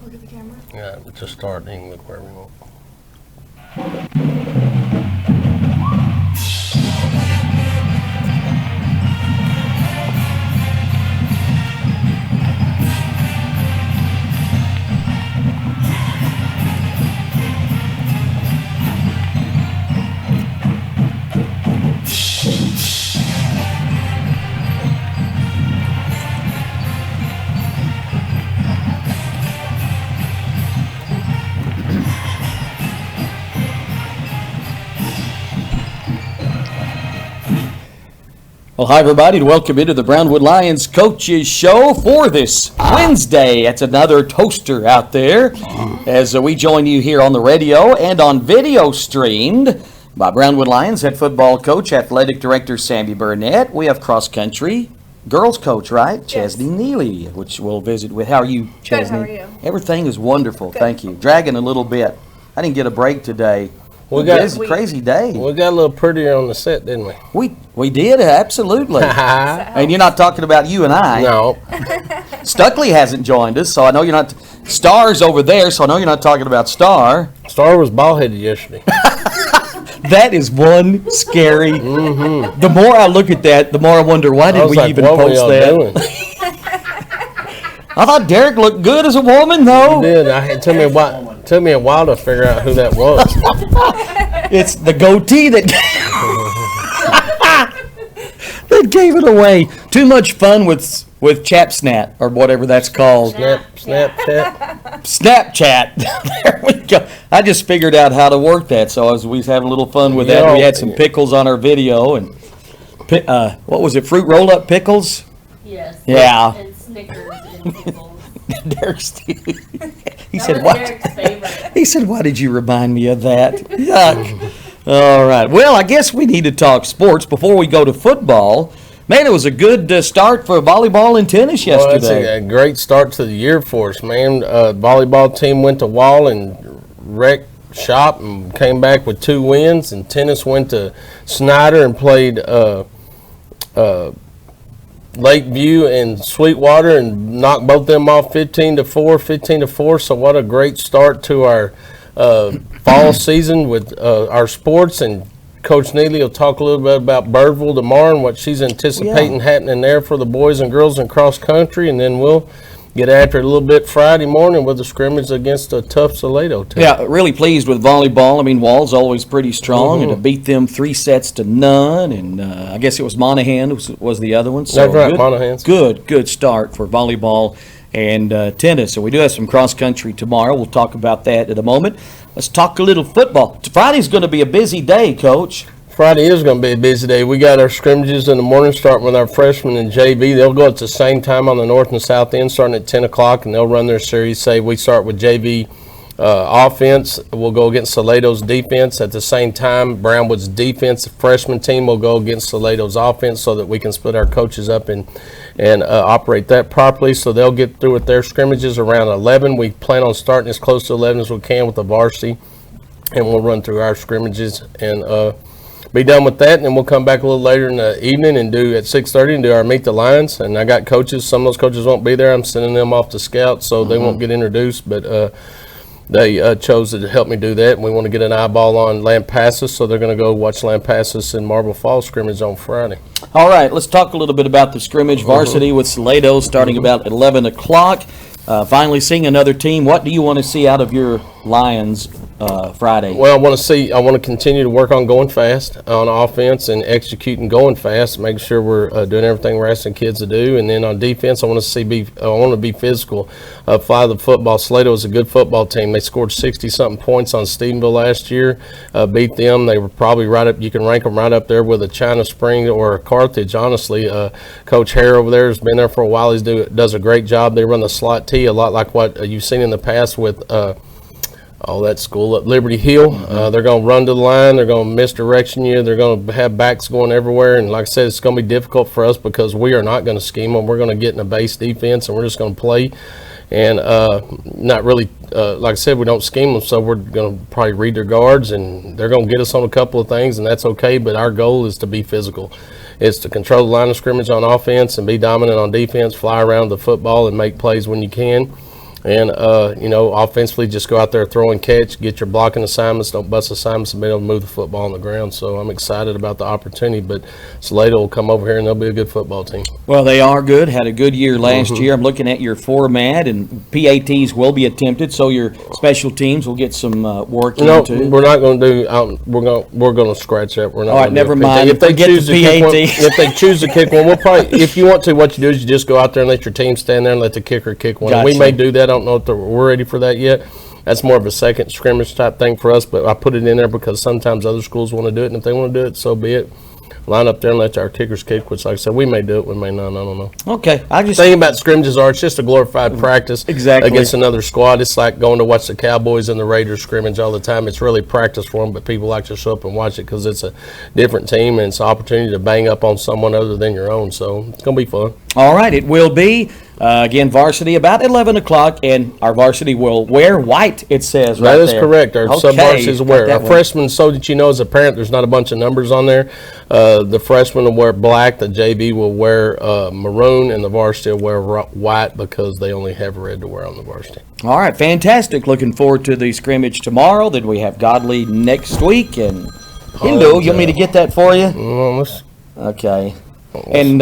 Look at the camera. Yeah, just start and look where we want. Well, hi, everybody, and welcome into the Brownwood Lions Coaches Show for this Wednesday. It's another toaster out there as we join you here on the radio and on video streamed by Brownwood Lions head football coach, athletic director Sammy Burnett. We have cross-country girls coach, right? Yes. Chesney Neely, which we'll visit with. How are you, Chesney? Good, how are you? Everything is wonderful, Good. thank you. Dragging a little bit. I didn't get a break today. We got- It's a crazy day. We got a little prettier on the set, didn't we? We did, absolutely. And you're not talking about you and I. No. Stuckley hasn't joined us, so I know you're not. Star's over there, so I know you're not talking about Star. Star was bald-headed yesterday. That is one scary. The more I look at that, the more I wonder, why I did was we like, even what were post y'all that? doing? I thought Derek looked good as a woman, though. Did it took me a while to figure out who that was. It's the goatee that that gave it away. Too much fun with Chapsnat or whatever that's called. Snapchat. Snapchat. There we go. I just figured out how to work that, so we was having a little fun with that. We had some pickles on our video, and what was it? Fruit roll-up pickles. Yes. Yeah. And Snickers and pickles. Derek's. He That said, was "What?" Derek's favorite. He said, "Why did you remind me of that?" Yuck. All right. Well, I guess we need to talk sports before we go to football. Man, it was a good start for volleyball and tennis Well, it's yesterday. a great start to the year for us, man. Volleyball team went to Wall and wrecked shop and came back with 2 wins. And tennis went to Snyder and played Lakeview and Sweetwater and knocked both them off 15-4. So what a great start to our fall season with our sports. And Coach Neely will talk a little bit about Birdville tomorrow and what she's anticipating happening there for the boys and girls in cross country. And then we'll get after it a little bit Friday morning with the scrimmage against a tough Salado team. Yeah, really pleased with volleyball. I mean, Wall's always pretty strong, and to beat them 3-0. And I guess it was Monahan was the other one. So That's right, good, Monahan's. Good start for volleyball and tennis. So we do have some cross country tomorrow. We'll talk about that in a moment. Let's talk a little football. Friday's going to be a busy day, Coach. Friday is going to be a busy day. We got our scrimmages in the morning starting with our freshmen and JV. They'll go at the same time on the north and south end starting at 10 o'clock, and they'll run their series. Say we start with JV offense. We'll go against Salado's defense. At the same time, Brownwood's defense, the freshman team, will go against Salado's offense so that we can split our coaches up and operate that properly. So they'll get through with their scrimmages around 11. We plan on starting as close to 11 as we can with the varsity, and we'll run through our scrimmages and be done with that, and then we'll come back a little later in the evening and do at 6:30 and do our Meet the Lions. And I got coaches. Some of those coaches won't be there. I'm sending them off to scout, so they won't get introduced. But they chose to help me do that. And we want to get an eyeball on Lampasas, so they're going to go watch Lampasas and Marble Falls scrimmage on Friday. All right, let's talk a little bit about the scrimmage varsity with Salado starting about 11 o'clock. Finally seeing another team. What do you want to see out of your Lions Friday? Well, I want to continue to work on going fast on offense and executing going fast, making sure we're doing everything we're asking kids to do. And then on defense, I want to be physical, fly the football. Salado is a good football team. They scored 60-something points on Stephenville last year, beat them. They were probably right up. You can rank them right up there with a China Spring or a Carthage. Honestly, Coach Hare over there has been there for a while. He does a great job. They run the slot tee a lot like what you've seen in the past with. That school at Liberty Hill. They're going to run to the line. They're going to misdirection you. They're going to have backs going everywhere. And like I said, it's going to be difficult for us because we are not going to scheme them. We're going to get in a base defense, and we're just going to play. And not really, like I said, we don't scheme them, so we're going to probably read their guards, and they're going to get us on a couple of things, and that's okay. But our goal is to be physical. It's to control the line of scrimmage on offense and be dominant on defense, fly around the football and make plays when you can. And, offensively, just go out there, throw and catch, get your blocking assignments, don't bust assignments, and be able to move the football on the ground. So I'm excited about the opportunity, but Salado will come over here and they'll be a good football team. Well, they are good. Had a good year last year. I'm looking at your format, and PATs will be attempted, so your special teams will get some work into. We're not going to do. We're going to scratch that. We're not. All right, gonna never do a PAT. mind. If they Forget choose the to kick one, PAT. if they choose to kick one, we'll probably. If you want to, what you do is you just go out there and let your team stand there and let the kicker kick one. And we Gotcha. may do that. I don't know if we're ready for that yet. That's more of a second scrimmage type thing for us, but I put it in there because sometimes other schools want to do it, and if they want to do it, so be it. Line up there and let our kickers kick, which, like I said, we may do it, we may not, I don't know. Okay, I just The thing about scrimmages are it's just a glorified practice Exactly. against another squad. It's like going to watch the Cowboys and the Raiders scrimmage all the time. It's really practice for them, but people like to show up and watch it because it's a different team and it's an opportunity to bang up on someone other than your own. So it's going to be fun. All right, it will be. Again, varsity about 11 o'clock, and our varsity will wear white, it says right That is there. correct. Our sub-varsity is got aware. that Our one. freshmen, so that you know, as a parent, there's not a bunch of numbers on there. The freshmen will wear black, the JV will wear maroon, and the varsity will wear white because they only have red to wear on the varsity. All right, fantastic. Looking forward to the scrimmage tomorrow. Then we have Godly next week, and Hindu, you want me to get that for you? Okay. And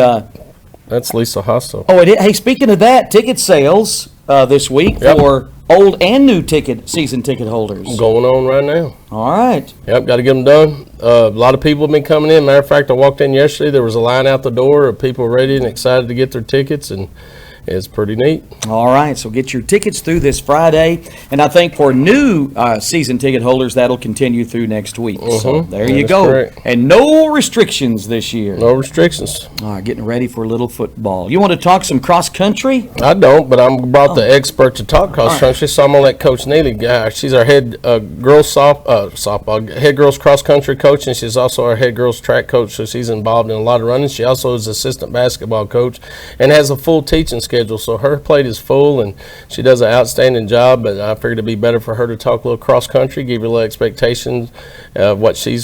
That's Lisa Hosso. hey, speaking of that, ticket sales this week Yep. for old and new season ticket holders. Going on right now. All right. Yep, got to get them done. A lot of people have been coming in. Matter of fact, I walked in yesterday. There was a line out the door of people ready and excited to get their tickets, and it's pretty neat. All right, so get your tickets through this Friday, and I think for new season ticket holders, that'll continue through next week. So there That you is go. correct. And no restrictions this year. No restrictions. All right, getting ready for a little football. You want to talk some cross country? I don't, but I'm brought the expert to talk cross country, so I'm gonna let Coach Neely. She's our head girls softball, head girls cross country coach, and she's also our head girls track coach. So she's involved in a lot of running. She also is assistant basketball coach and has a full teaching schedule. So her plate is full, and she does an outstanding job. But I figured it'd be better for her to talk a little cross country, give you a little expectations of what she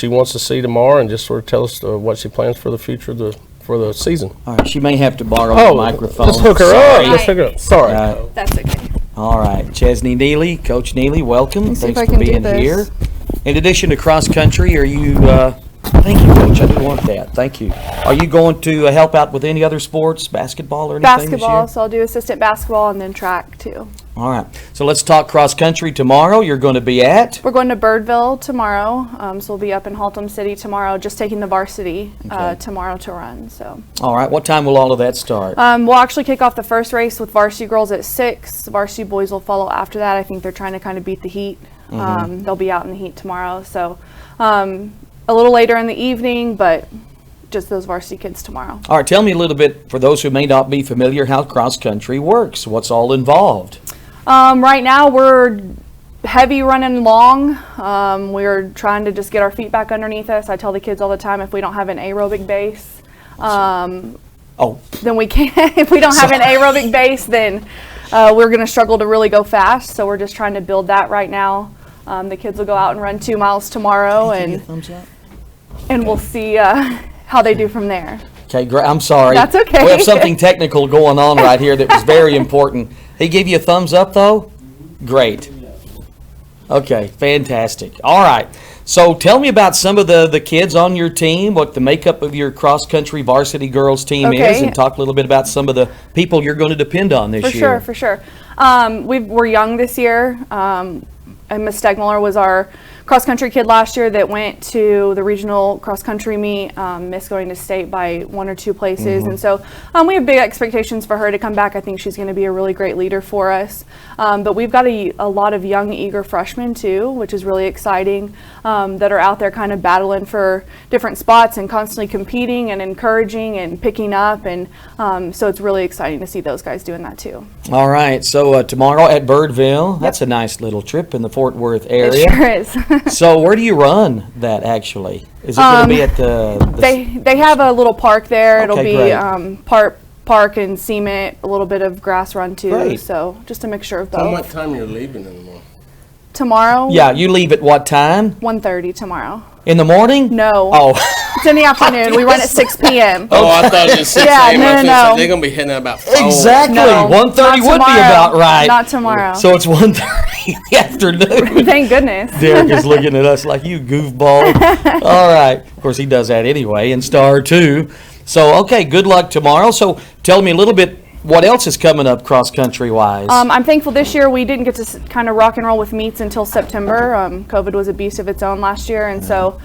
wants to see tomorrow, and just sort of tell us what she plans for the future for the season. All right, she may have to borrow the microphone. Let's hook her Sorry. up. Let's hook her up. Sorry. That's okay. All right, Chesney Neely, Coach Neely, welcome. see if Thanks I for can do being this. here. In addition to cross country, are you? Thank you, Coach. I do want that. Thank you. Are you going to help out with any other sports, basketball or anything Basketball, this so I'll do assistant basketball and then track too. year? All right. So let's talk cross country tomorrow. You're going to be at? We're going to Birdville tomorrow, so we'll be up in Haltom City tomorrow, just taking the varsity tomorrow to run. So All right. What time will all of that start? we'll actually kick off the first race with varsity girls at 6. Varsity boys will follow after that. I think they're trying to kind of beat the heat. They'll be out in the heat tomorrow. So a little later in the evening, but just those varsity kids tomorrow. All right. Tell me a little bit, for those who may not be familiar, how cross country works. What's all involved? Right now we're heavy running long. We're trying to just get our feet back underneath us. I tell the kids all the time, if we don't have an aerobic base, then we can't. If we don't have an aerobic base, then we're going to struggle to really go fast. So we're just trying to build that right now. The kids will go out and run 2 miles tomorrow, and we'll see how they do from there. Okay, great. I'm sorry. That's okay. We have something technical going on right here that was very important. He gave you a thumbs up, though? Great. Okay, fantastic. All right. So tell me about some of the kids on your team, what the makeup of your cross-country varsity girls team is, Okay. and talk a little bit about some of the people you're going to depend on this year. For sure. We're young this year. And Miss Stegmuller was our cross-country kid last year that went to the regional cross-country meet, missed going to state by 1 or 2 places. And so we have big expectations for her to come back. I think she's going to be a really great leader for us. But we've got a lot of young, eager freshmen too, which is really exciting, that are out there kind of battling for different spots and constantly competing and encouraging and picking up. And so it's really exciting to see those guys doing that too. All right. So tomorrow at Birdville, that's a nice little trip in the Fort Worth area. It sure is. So where do you run that actually? Is it going to be at the They have a little park there. Okay, It'll be great. park and cement, a little bit of grass run too. Great. So just a mixture of Tell them both. what time you're leaving in the morning. Tomorrow? Yeah, you leave at what time? 1:30 tomorrow. In the morning? No. Oh. It's in the afternoon. We run at 6 p.m. Oh, I thought it was 6 Yeah, a.m. no, I was gonna no. say, they're going to be heading out about 4. Exactly. No, 1:30 not would be tomorrow. about right. Not tomorrow. So it's 1:30 in the afternoon. Thank goodness. Derek is looking at us like, you goofball. All right. Of course, he does that anyway in Star 2. So, okay, good luck tomorrow. So tell me a little bit, what else is coming up cross-country wise? I'm thankful this year we didn't get to kind of rock and roll with meets until September. COVID was a beast of its own last year, and so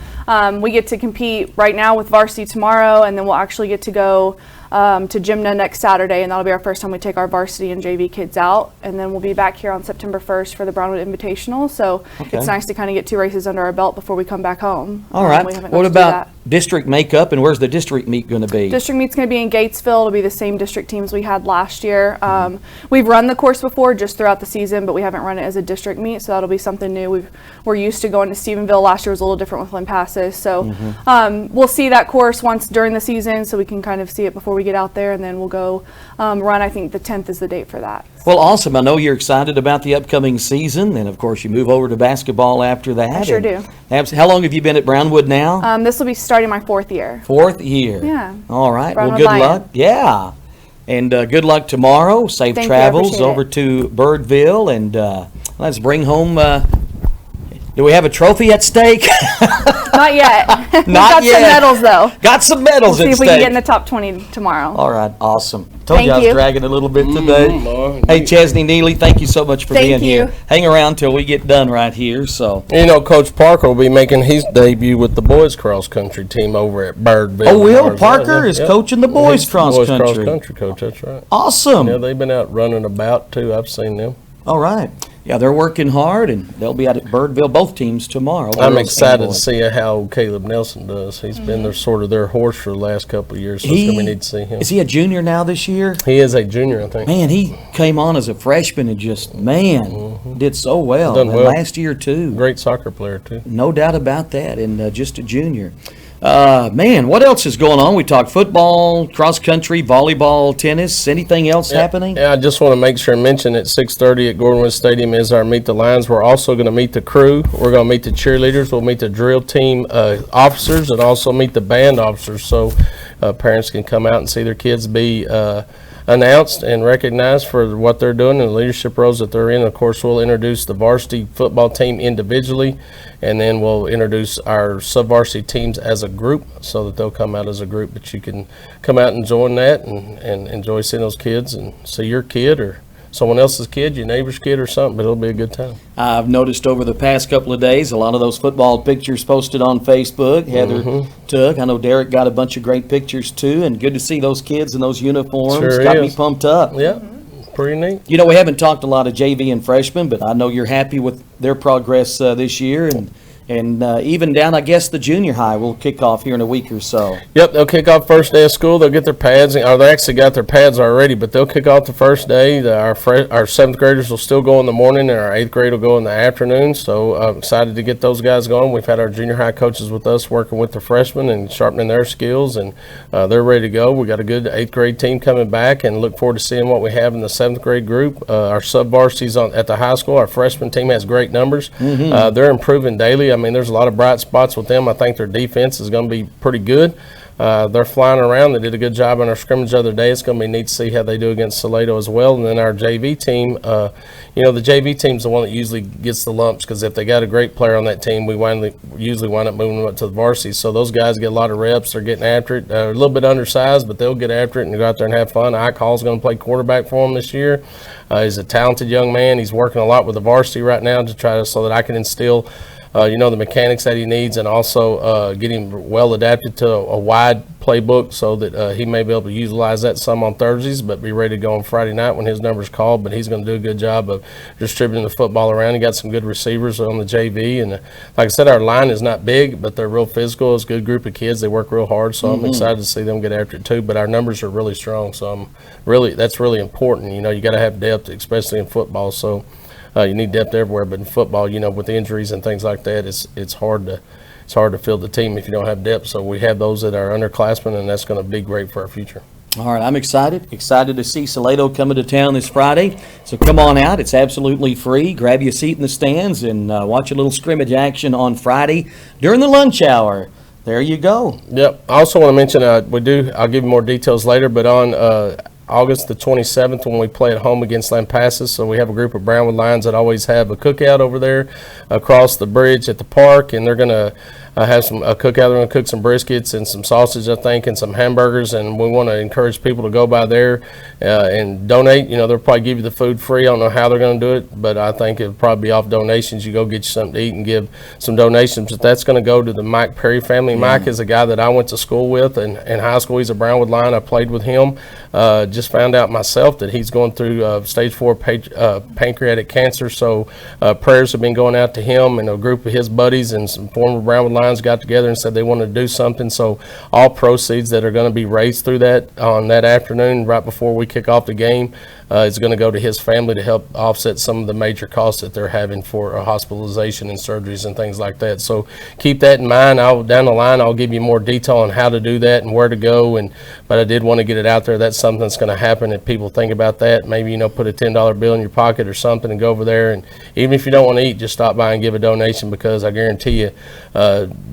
we get to compete right now with varsity tomorrow, and then we'll actually get to go to Gymna next Saturday, and that'll be our first time we take our varsity and JV kids out, and then we'll be back here on September 1st for the Brownwood Invitational. So Okay. it's nice to kind of get 2 races under our belt before we come back home. All right. We haven't got What to do about that. district makeup, and where's the district meet going to be? District meet's going to be in Gatesville. It'll be the same district teams we had last year. We've run the course before just throughout the season, but we haven't run it as a district meet, so that'll be something new. We're used to going to Stephenville. Last year was a little different with Limpasses, so we'll see that course once during the season, so we can kind of see it before we get out there, and then we'll go run. I think the 10th is the date for that. Well, awesome. I know you're excited about the upcoming season, and of course you move over to basketball after that. I sure do. How long have you been at Brownwood now? This will be starting my 4th year. 4th year. Yeah. All right. Brownwood Well, good Lion. luck. Yeah. And good luck tomorrow. Safe Thank you, I travels appreciate over it. to Birdville, and let's bring home. Do we have a trophy at stake? Not yet. We've Not got yet. some medals, though. Got some medals See at if we can stake. get in the top 20 tomorrow. All right. Awesome. Told Thank you I was you. dragging a little bit today. boy. Hey, Chesney Neely, thank you so much for Thank being you. here. Hang around till we get done right here. So. You know, Coach Parker will be making his debut with the boys cross country team over at Birdville. Oh, Will Arizona. Parker is coaching the boys He's cross boys country. cross country coach. That's right. Awesome. Yeah, they've been out running about too. I've seen them. All right. Yeah, they're working hard, and they'll be out at Birdville, both teams, tomorrow. I'm girls excited and to boys. see how Caleb Nelson does. He's been their sort of their horse for the last couple of years, so it's gonna be neat to see him. Is he a junior now this year? He is a junior, I think. Man, he came on as a freshman and just, did so well. Done And well. last year, too. Great soccer player too. No doubt about that, and just a junior. Man, what else is going on? We talked football, cross country, volleyball, tennis. Anything else happening? Yeah, I just want to make sure and mention at 6:30 at Gordon West Stadium is our Meet the Lions. We're also going to meet the crew. We're going to meet the cheerleaders. We'll meet the drill team officers and also meet the band officers, so parents can come out and see their kids be announced and recognized for what they're doing and the leadership roles that they're in. Of course, we'll introduce the varsity football team individually, and then we'll introduce our sub-varsity teams as a group so that they'll come out as a group. But you can come out and join that and enjoy seeing those kids and see your kid or someone else's kid, your neighbor's kid or something, but it'll be a good time. I've noticed over the past couple of days, a lot of those football pictures posted on Facebook. Heather took. I know Derek got a bunch of great pictures too, and good to see those kids in those uniforms. Sure Got me is. pumped up. Yeah, pretty neat. You know, we haven't talked a lot of JV and freshmen, but I know you're happy with their progress this year, and even down, I guess, the junior high will kick off here in a week or so. Yep, they'll kick off first day of school. They'll get their pads, or they actually got their pads already, but they'll kick off the first day. Our 7th graders will still go in the morning, and our 8th grade will go in the afternoon. So I'm excited to get those guys going. We've had our junior high coaches with us working with the freshmen and sharpening their skills, and they're ready to go. We got a good 8th grade team coming back, and look forward to seeing what we have in the 7th grade group. Our sub-varsities at the high school, our freshman team has great numbers. They're improving daily. I mean, there's a lot of bright spots with them. I think their defense is going to be pretty good. They're flying around. They did a good job on our scrimmage the other day. It's going to be neat to see how they do against Salado as well. And then our JV team, the JV team's the one that usually gets the lumps, because if they got a great player on that team, we usually wind up moving them up to the varsity. So those guys get a lot of reps. They're getting after it. They're a little bit undersized, but they'll get after it and go out there and have fun. Hall's going to play quarterback for them this year. He's a talented young man. He's working a lot with the varsity right now to try to, so that I can instill the mechanics that he needs, and also get him well adapted to a wide playbook so that he may be able to utilize that some on Thursdays, but be ready to go on Friday night when his number's called. But he's going to do a good job of distributing the football around. He got some good receivers on the JV, and like I said, our line is not big, but they're real physical. It's a good group of kids. They work real hard, so I'm excited to see them get after it too. But our numbers are really strong, so that's really important. You got to have depth, especially in football. So. You need depth everywhere, but in football, with the injuries and things like that, it's hard to field the team if you don't have depth. So we have those that are underclassmen, and that's going to be great for our future. All right, I'm excited to see Salado coming to town this Friday. So come on out. It's absolutely free. Grab you a seat in the stands and watch a little scrimmage action on Friday during the lunch hour. There you go. Yep. I also want to mention I'll give you more details later, but on August the 27th when we play at home against Lampasas, so we have a group of Brownwood Lions that always have a cookout over there across the bridge at the park, and they're going to have a cookout. They're going to cook some briskets and some sausage, I think, and some hamburgers, and we want to encourage people to go by there and donate. They'll probably give you the food free. I don't know how they're going to do it, but I think it'll probably be off donations. You go get you something to eat and give some donations, but that's going to go to the Mike Perry family. Yeah. Mike is a guy that I went to school with in high school. He's a Brownwood Lion. I played with him. Just found out myself that he's going through stage 4 pancreatic cancer, so prayers have been going out to him, and a group of his buddies and some former Brownwood Lions got together and said they wanted to do something. So all proceeds that are going to be raised through that on that afternoon right before we kick off the game is going to go to his family to help offset some of the major costs that they're having for hospitalization and surgeries and things like that. So keep that in mind. Down the line I'll give you more detail on how to do that and where to go, but I did want to get it out there. That's something that's going to happen if people think about that. Maybe put a $10 bill in your pocket or something and go over there, and even if you don't want to eat, just stop by and give a donation, because I guarantee you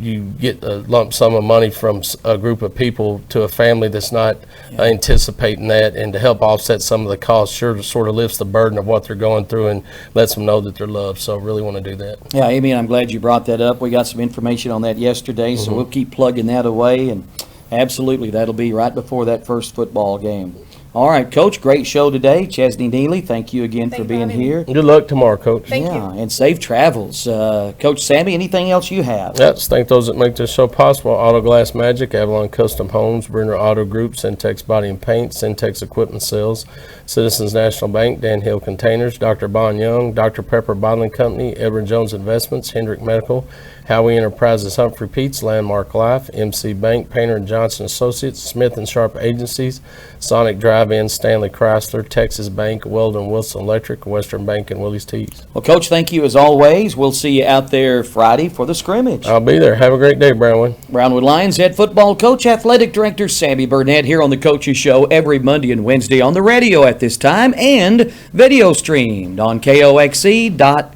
you get a lump sum of money from a group of people to a family that's not anticipating that, and to help offset some of the costs sure sort of lifts the burden of what they're going through and lets them know that they're loved. So really want to do that. Yeah, Amy, I'm glad you brought that up. We got some information on that yesterday, so we'll keep plugging that away, and absolutely that'll be right before that first football game. All right, Coach, great show today. Chesney Neely, thank you again for being here. Good luck tomorrow, Coach. Thank you. And safe travels. Coach Sammy, anything else you have? Yes, thank those that make this show possible. Auto Glass Magic, Avalon Custom Homes, Brenner Auto Group, Syntex Body and Paint, Syntex Equipment Sales, Citizens National Bank, Dan Hill Containers, Dr. Bon Young, Dr. Pepper Bottling Company, Edward Jones Investments, Hendrick Medical, Howie Enterprises, Humphrey Pete's, Landmark Life, MC Bank, Painter and Johnson Associates, Smith and Sharp Agencies, Sonic Drive-In, Stanley Chrysler, Texas Bank, Weldon Wilson Electric, Western Bank, and Willie's Tees. Well, Coach, thank you as always. We'll see you out there Friday for the scrimmage. I'll be there. Have a great day, Brownwood. Brownwood Lions head football coach, athletic director Sammy Burnett here on the Coaches Show every Monday and Wednesday on the radio at this time, and video streamed on KOXC.com.